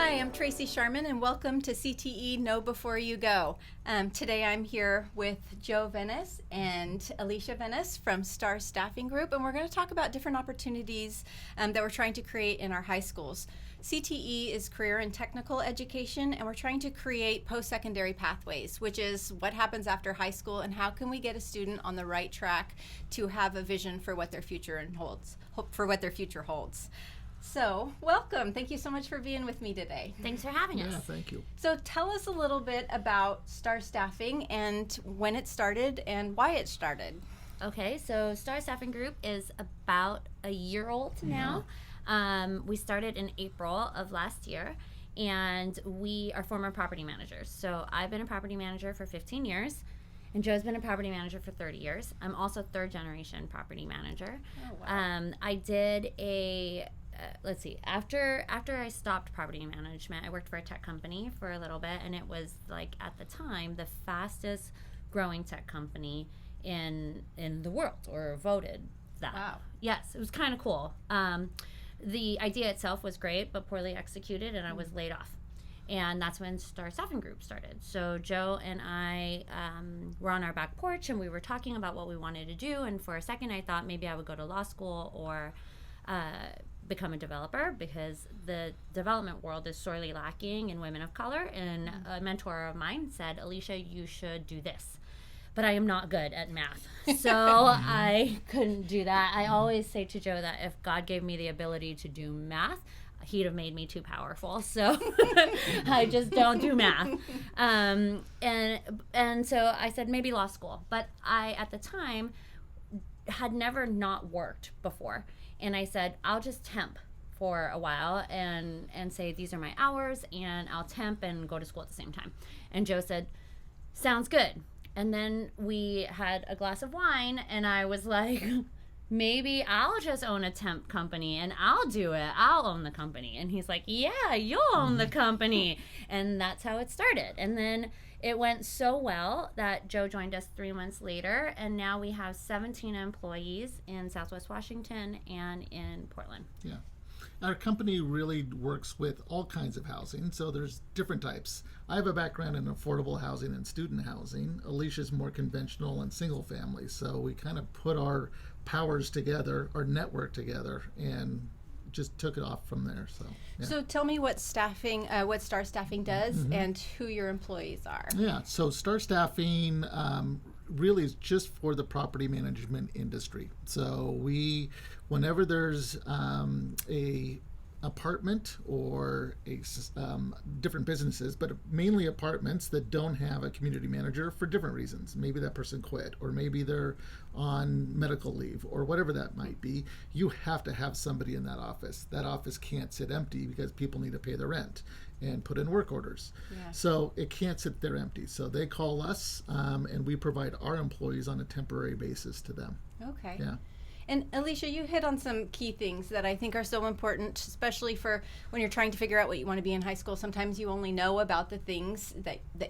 Hi, I'm Tracy Sharman, and welcome to CTE Know Before You Go. Today I'm here with Joe Venice and Alicia Venice from Star Staffing Group, and we're going to talk about different opportunities that we're trying to create in our high schools. CTE is career and technical education, and we're trying to create post-secondary pathways, which is what happens after high school and how can we get a student on the right track to have a vision for what their future holds. So, welcome. Thank you so much for being with me today. Thanks for having us. Yeah, thank you. So, tell us a little bit about Star Staffing and when it started and why it started. Okay, so Star Staffing Group is about a year old now. We started in April of last year, and we are former property managers. So, I've been a property manager for 15 years. And Joe's been a property manager for 30 years. I'm also third generation property manager. Oh, wow. I did after I stopped property management, I worked for a tech company for a little bit, and it was like at the time the fastest growing tech company in the world, or voted that. Wow. Yes, it was kind of cool. The idea itself was great, but poorly executed, and I was laid off. And that's when Star Staffing Group started. So Joe and I were on our back porch, and we were talking about what we wanted to do. And for a second, I thought maybe I would go to law school or become a developer, because the development world is sorely lacking in women of color. And a mentor of mine said, Alicia, you should do this. But I am not good at math, so I couldn't do that. I always say to Joe that if God gave me the ability to do math, he'd have made me too powerful. So I just don't do math. And so I said maybe law school. But I, at the time, had never not worked before. And I said, I'll just temp for a while and say these are my hours, and I'll temp and go to school at the same time. And Joe said, sounds good. And then we had a glass of wine, and I was like, maybe I'll just own a temp company and I'll do it. I'll own the company. And he's like, yeah, you'll own the company. And that's how it started. And then it went so well that Joe joined us 3 months later. And now we have 17 employees in Southwest Washington and in Portland. Yeah. Our company really works with all kinds of housing, so there's different types. I have a background in affordable housing and student housing. Alicia's more conventional and single family, so we kind of put our powers together, our network together, and just took it off from there. So tell me what Star Staffing does and who your employees are. Yeah, so Star Staffing really is just for the property management industry. So whenever there's a apartment or different businesses, but mainly apartments that don't have a community manager for different reasons. Maybe that person quit, or maybe they're on medical leave, or whatever that might be. You have to have somebody in that office. That office can't sit empty because people need to pay the rent and put in work orders. Yeah. So it can't sit there empty. So they call us, and we provide our employees on a temporary basis to them. Okay. Yeah. And Alicia, you hit on some key things that I think are so important, especially for when you're trying to figure out what you want to be in high school. Sometimes you only know about the things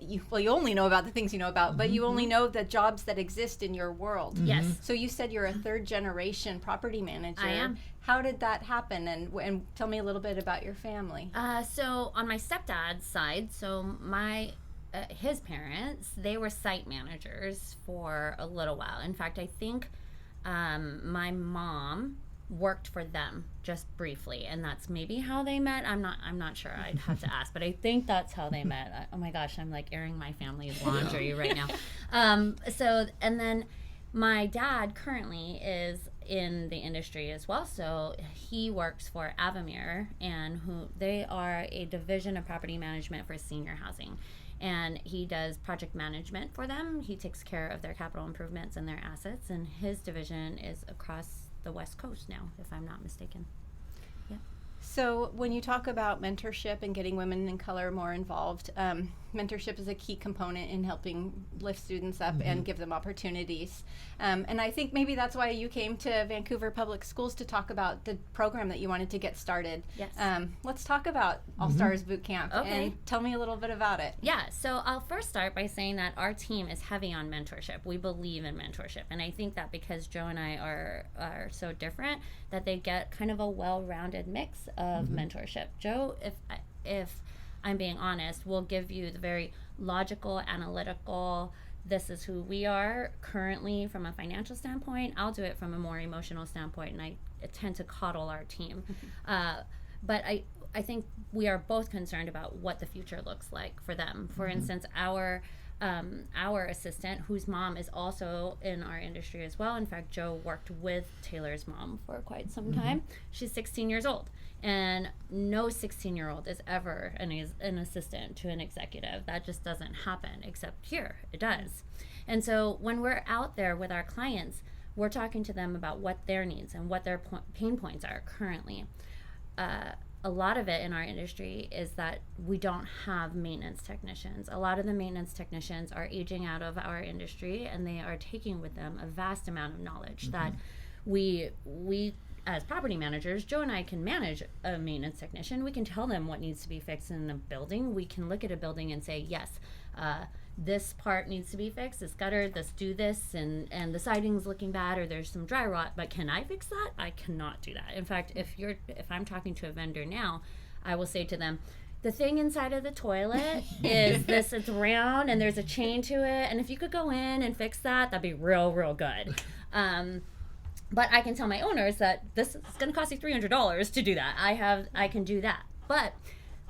you only know about the things you know about, but you only know the jobs that exist in your world. Yes. So you said you're a third generation property manager. I am. How did that happen? And tell me a little bit about your family. So on my stepdad's side, his parents, they were site managers for a little while. In fact, I think my mom worked for them just briefly, and that's maybe how they met. I'm not sure. I'd have to ask, but I think that's how they met. Oh my gosh, I'm like airing my family's laundry right now. And then my dad currently is in the industry as well, so he works for Avamere, and they are a division of property management for senior housing. And he does project management for them. He takes care of their capital improvements and their assets. And his division is across the West Coast now, if I'm not mistaken. Yeah. So when you talk about mentorship and getting women in color more involved, mentorship is a key component in helping lift students up and give them opportunities. And I think maybe that's why you came to Vancouver Public Schools to talk about the program that you wanted to get started. Yes. Let's talk about All Stars Boot Camp and tell me a little bit about it. Yeah, so I'll first start by saying that our team is heavy on mentorship. We believe in mentorship, and I think that because Joe and I are so different, that they get kind of a well-rounded mix of mentorship. Joe, if I'm being honest, will give you the very logical, analytical, this is who we are currently from a financial standpoint. I'll do it from a more emotional standpoint, and I tend to coddle our team. But I think we are both concerned about what the future looks like for them. For instance, our assistant, whose mom is also in our industry as well. In fact, Joe worked with Taylor's mom for quite some time. She's 16 years old. And no 16-year-old is ever an assistant to an executive. That just doesn't happen, except here it does. And so when we're out there with our clients, we're talking to them about what their needs and what their pain points are currently. A lot of it in our industry is that we don't have maintenance technicians. A lot of the maintenance technicians are aging out of our industry, and they are taking with them a vast amount of knowledge that we as property managers, Joe and I can manage a maintenance technician. We can tell them what needs to be fixed in a building. We can look at a building and say, yes, this part needs to be fixed, this gutter, let's do this, and the siding's looking bad, or there's some dry rot, but can I fix that? I cannot do that. In fact, if I'm talking to a vendor now, I will say to them, the thing inside of the toilet is this, it's round and there's a chain to it, and if you could go in and fix that, that'd be real, real good. But I can tell my owners that this is going to cost you $300 to do that. I can do that. But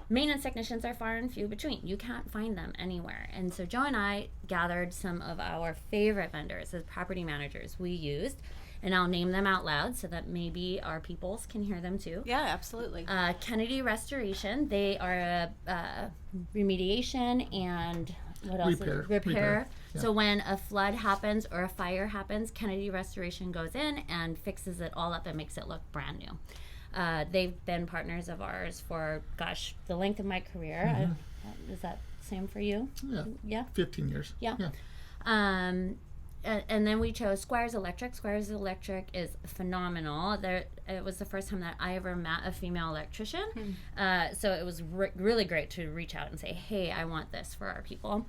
maintenance technicians are far and few between. You can't find them anywhere. And so Joe and I gathered some of our favorite vendors as property managers we used, and I'll name them out loud so that maybe our peoples can hear them too. Yeah, absolutely. Kennedy Restoration, they are a remediation and what else? Repair. Yeah. So when a flood happens or a fire happens, Kennedy Restoration goes in and fixes it all up and makes it look brand new. They've been partners of ours for, the length of my career. Is that the same for you? Yeah. 15 years. Yeah. And then we chose Squires Electric. Squires Electric is phenomenal. It was the first time that I ever met a female electrician. So it was really great to reach out and say, hey, I want this for our people.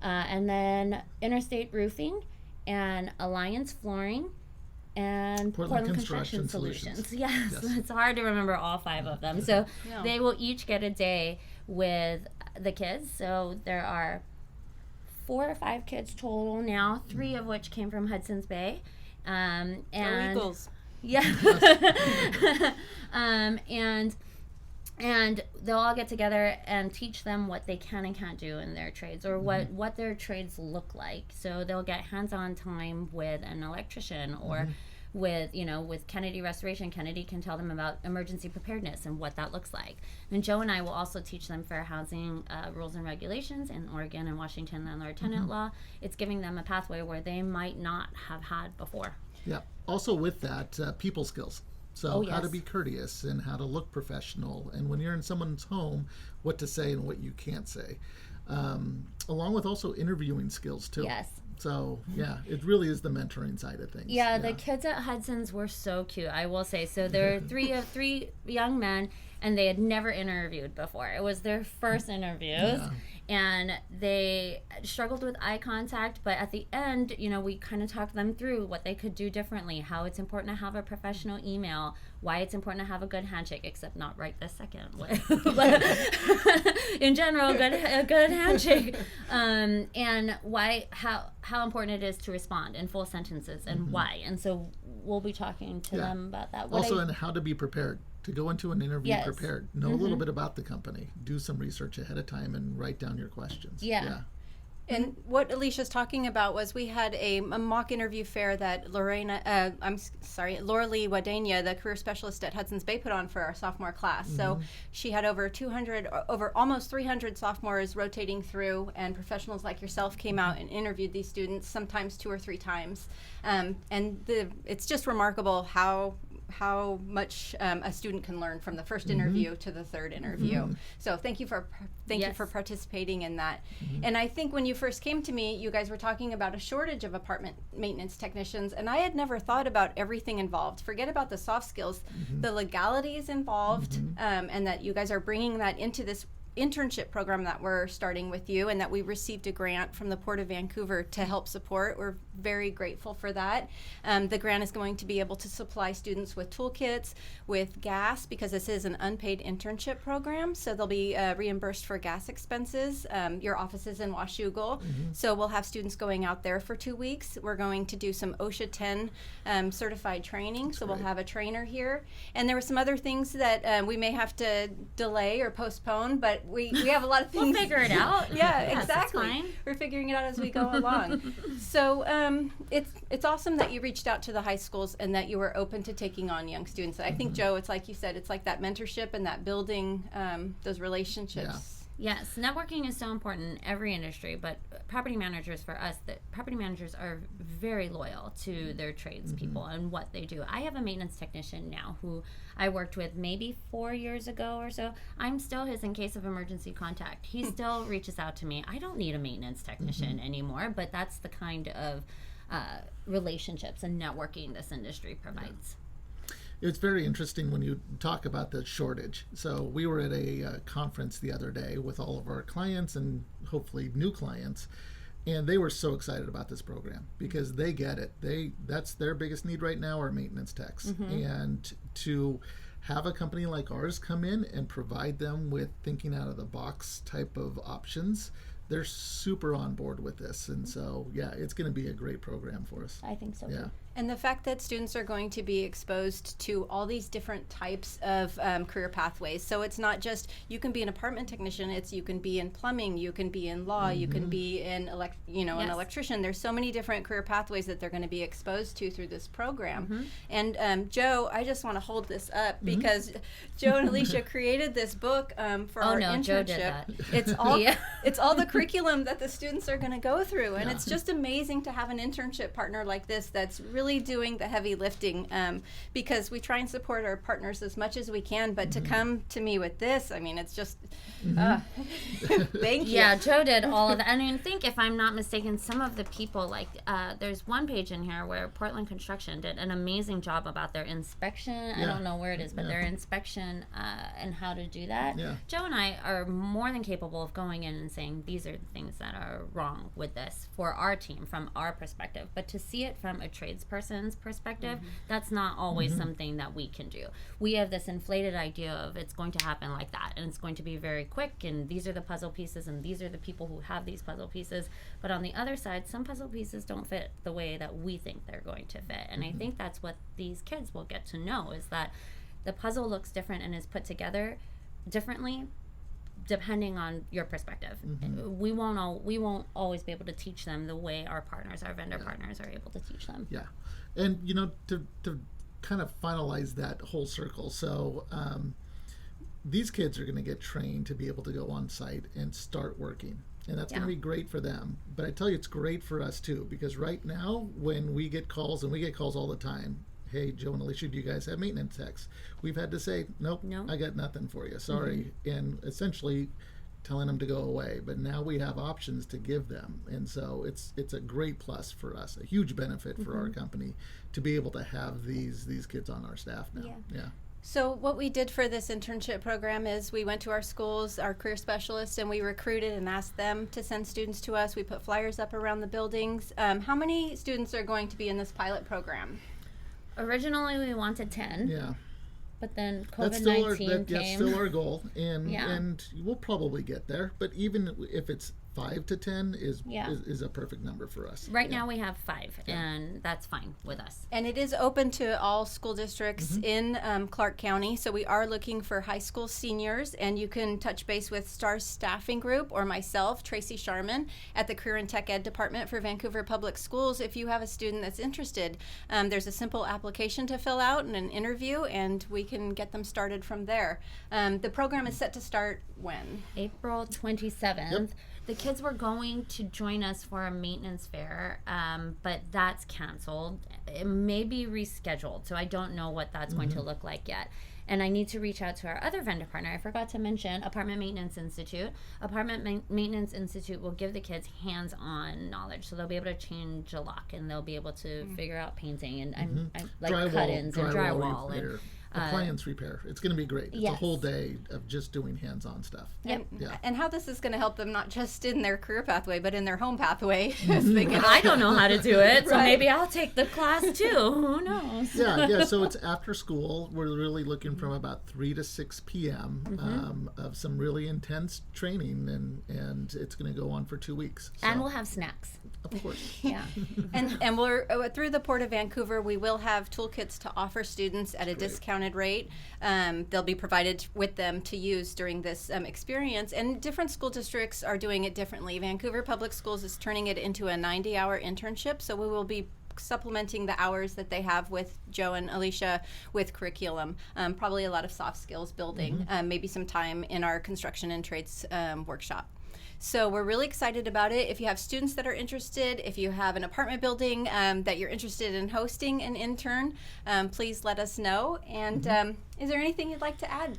And then Interstate Roofing and Alliance Flooring and Portland Construction Solutions. Yes, it's hard to remember all 5 of them. So they will each get a day with the kids. So there are 4 or 5 kids total now, 3 of which came from Hudson's Bay. And Eagles. Yeah. And they'll all get together and teach them what they can and can't do in their trades, or what their trades look like. So they'll get hands-on time with an electrician, or with Kennedy Restoration. Kennedy can tell them about emergency preparedness and what that looks like. And Joe and I will also teach them fair housing rules and regulations in Oregon and Washington landlord-tenant law. It's giving them a pathway where they might not have had before. Yeah. Also with that, people skills. So how to be courteous and how to look professional, and when you're in someone's home, what to say and what you can't say. Along with also interviewing skills too. Yes. So it really is the mentoring side of things. Yeah, the kids at Hudson's were so cute, I will say. So there are three young men, and they had never interviewed before. It was their first interviews, and they struggled with eye contact. But at the end, we kind of talked them through what they could do differently, how it's important to have a professional email, why it's important to have a good handshake, except not right this second. But in general, a good handshake, and how important it is to respond in full sentences and why. And so we'll be talking to them about that. And how to be prepared. To go into an interview prepared. Know a little bit about the company. Do some research ahead of time and write down your questions. Yeah. And what Alicia's talking about was we had a mock interview fair that Laura Lee Wadenia, the career specialist at Hudson's Bay, put on for our sophomore class. So she had over almost 300 sophomores rotating through, and professionals like yourself came out and interviewed these students, sometimes 2 or 3 times. It's just remarkable how much a student can learn from the first interview to the 3rd interview. So thank you for participating in that. And I think when you first came to me, you guys were talking about a shortage of apartment maintenance technicians, and I had never thought about everything involved. Forget about the soft skills, the legalities involved, and that you guys are bringing that into this internship program that we're starting with you, and that we received a grant from the Port of Vancouver to help support. We're very grateful for that. The grant is going to be able to supply students with toolkits, with gas, because this is an unpaid internship program, so they'll be reimbursed for gas expenses. Your office is in Washougal, so we'll have students going out there for 2 weeks. We're going to do some OSHA 10 certified training, so we'll have a trainer here. And there were some other things that we may have to delay or postpone, but we have a lot of things. We'll figure it out. Yeah, Yes, exactly. it's fine. We're figuring it out as we go along. So it's awesome that you reached out to the high schools and that you were open to taking on young students. I think, Joe, it's like you said, it's like that mentorship and that building those relationships. Yes, networking is so important in every industry, but property managers, for us, property managers are very loyal to their tradespeople and what they do. I have a maintenance technician now who I worked with maybe 4 years ago or so. I'm still his in case of emergency contact. He still reaches out to me. I don't need a maintenance technician anymore, but that's the kind of relationships and networking this industry provides. It's very interesting when you talk about the shortage. So we were at a conference the other day with all of our clients and hopefully new clients, and they were so excited about this program because they get it. That's their biggest need right now are maintenance techs. And to have a company like ours come in and provide them with thinking out of the box type of options, they're super on board with this. And so, yeah, it's going to be a great program for us. I think so Yeah. too. And the fact that students are going to be exposed to all these different types of career pathways. So it's not just you can be an apartment technician. It's you can be in plumbing, you can be in law, you can be in an electrician. There's so many different career pathways that they're going to be exposed to through this program. And Joe, I just want to hold this up because Joe and Alicia created this book for our internship. Joe did that. It's all it's all the curriculum that the students are going to go through, and it's just amazing to have an internship partner like this that's really doing the heavy lifting, because we try and support our partners as much as we can, but to come to me with this, I mean, it's just thank you. Yeah, Joe did all of that. And I think, if I'm not mistaken, some of the people, like there's one page in here where Portland Construction did an amazing job about their inspection. I don't know where it is, but their inspection and how to do that. Joe and I are more than capable of going in and saying these are the things that are wrong with this for our team from our perspective, but to see it from a tradesperson's perspective, that's not always something that we can do. We have this inflated idea of it's going to happen like that, and it's going to be very quick, and these are the puzzle pieces, and these are the people who have these puzzle pieces. But on the other side, some puzzle pieces don't fit the way that we think they're going to fit. And I think that's what these kids will get to know, is that the puzzle looks different and is put together differently depending on your perspective. We won't always be able to teach them the way our partners, our vendor partners, are able to teach them. Yeah. And, to kind of finalize that whole circle, so these kids are going to get trained to be able to go on site and start working. And that's going to be great for them. But I tell you, it's great for us too, because right now when we get calls, and we get calls all the time, hey, Joe and Alicia, do you guys have maintenance techs? We've had to say, nope, I got nothing for you. Sorry. And essentially telling them to go away. But now we have options to give them. And so it's a great plus for us, a huge benefit for our company to be able to have these kids on our staff now. Yeah. So what we did for this internship program is we went to our schools, our career specialists, and we recruited and asked them to send students to us. We put flyers up around the buildings. How many students are going to be in this pilot program? Originally, we wanted 10. Yeah. But then That's COVID-19 still came. that's still our goal, and we'll probably get there. But even if it's 5 to 10 is a perfect number for us. Right now we have 5, and that's fine with us. And it is open to all school districts in Clark County. So we are looking for high school seniors, and you can touch base with STAR's staffing group or myself, Tracy Sharman, at the Career and Tech Ed Department for Vancouver Public Schools if you have a student that's interested. There's a simple application to fill out and an interview, and we can get them started from there. The program is set to start when? April 27th. Yep. The kids were going to join us for a maintenance fair, but that's canceled. It may be rescheduled, so I don't know what that's going to look like yet. And I need to reach out to our other vendor partner. I forgot to mention Apartment Maintenance Institute. Apartment Maintenance Institute will give the kids hands-on knowledge, so they'll be able to change a lock, and they'll be able to figure out painting and like cut-ins and drywall. And appliance repair. It's going to be great. It's a Yes. whole day of just doing hands-on stuff. And, Yeah. and how this is going to help them not just in their career pathway, but in their home pathway. As they get I don't know how to do it, so Right. maybe I'll take the class too. Who knows? Yeah. So it's after school. We're really looking from about 3 to 6 p.m. Of some really intense training, and it's going to go on for 2 weeks. So, And we'll have snacks. of course. Yeah. and we're through the Port of Vancouver. We will have toolkits to offer students at a discounted rate. They'll be provided with them to use during this experience. And different school districts are doing it differently. Vancouver Public Schools is turning it into a 90-hour internship, so we will be supplementing the hours that they have with Joe and Alicia with curriculum. Probably a lot of soft skills building, maybe some time in our construction and trades workshop. So we're really excited about it. If you have students that are interested, if you have an apartment building that you're interested in hosting an intern, please let us know. And is there anything you'd like to add?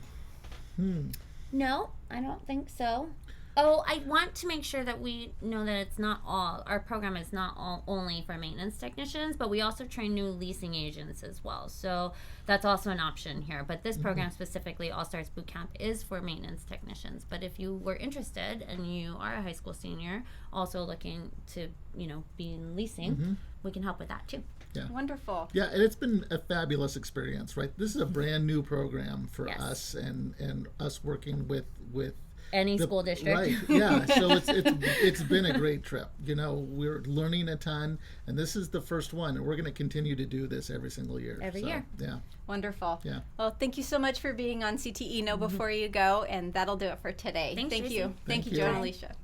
No, I don't think so. Oh, I want to make sure that we know that it's not all, our program is not all only for maintenance technicians, but we also train new leasing agents as well. So that's also an option here. But this program specifically, All Stars Boot Camp, is for maintenance technicians. But if you were interested and you are a high school senior, also looking to, be in leasing, we can help with that too. Yeah. Wonderful. Yeah, and it's been a fabulous experience, right? This is a brand new program for Yes. us, and us working with Any school district. Right. Yeah. So it's been a great trip. We're learning a ton, and this is the first one, and we're going to continue to do this every single year. Every year. Yeah. Wonderful. Yeah. Well, thank you so much for being on CTE Know Before You Go, and that'll do it for today. Thanks, Thank Tracy. you. Thank Thank you, you. Joe and Bye. Alicia.